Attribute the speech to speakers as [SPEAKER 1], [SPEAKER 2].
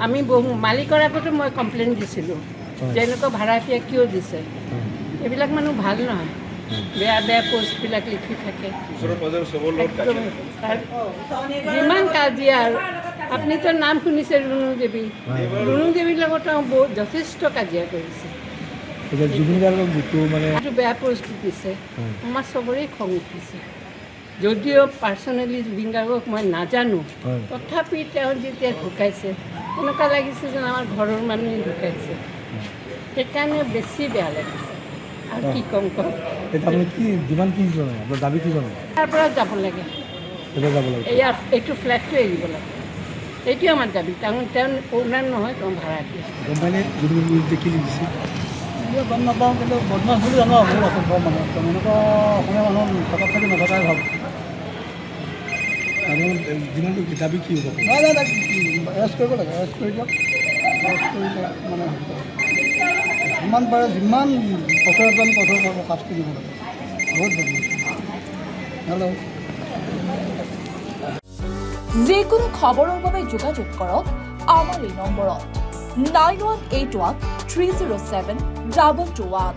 [SPEAKER 1] আমি মালিকৰ আগতে মই কমপ্লেইন দিছিলোঁ যে এনেকুৱা ভাড়াতীয়া কিয় দিছে, এইবিলাক মানুহ ভাল নহয়, বেয়া বেয়া পোষ্টবিলাক লিখি থাকে। যিমান কাজিয়া আৰু আপুনিতো নাম শুনিছে ৰুণু দেৱী, ৰুণু দেৱীৰ লগত বহুত যথেষ্ট কাজিয়া কৰিছে, বেয়া পোষ্ট দিছে। আমাৰ চবৰে খং উঠিছে, যদিও পাৰ্চনেলি জুবিন গাৰ্গক মই নাজানো, তথাপি তেওঁ যেতিয়া ঢুকাইছে এনেকুৱা লাগিছে যেন আমাৰ ঘৰৰ মানুহে ঢুকাইছে, সেইকাৰণে বেছি বেয়া লাগিছে। আৰু কি ক'ম তাৰ পৰা যাব লাগে, এইটো ফ্লেটটো এৰিব লাগে, এইটোৱে আমাৰ দাবী। কাৰণ তেওঁ অ'নাৰ নহয়, তেওঁ ভাড়াতীয়া।
[SPEAKER 2] গম নাপাওঁ, কিন্তু বদমাছ বুলি জানো মোৰ অসম্ভৱ মানুহ এনেকুৱা অসমীয়া মানুহ থকাত থাকি নথকাই ভাল। দাবী কি হ'ব? নাই নাই তাক এৰেষ্ট কৰিব লাগে, এৰেষ্ট কৰি দিয়ক, এৰেষ্ট কৰিলে মানে যিমান পাৰে যিমান কঠোৰ শাস্তি দিব লাগে। বহুত হেল্ল'।
[SPEAKER 3] যিকোনো খবৰৰ বাবে যোগাযোগ কৰক আমাৰ এই নম্বৰত 9181 307 221।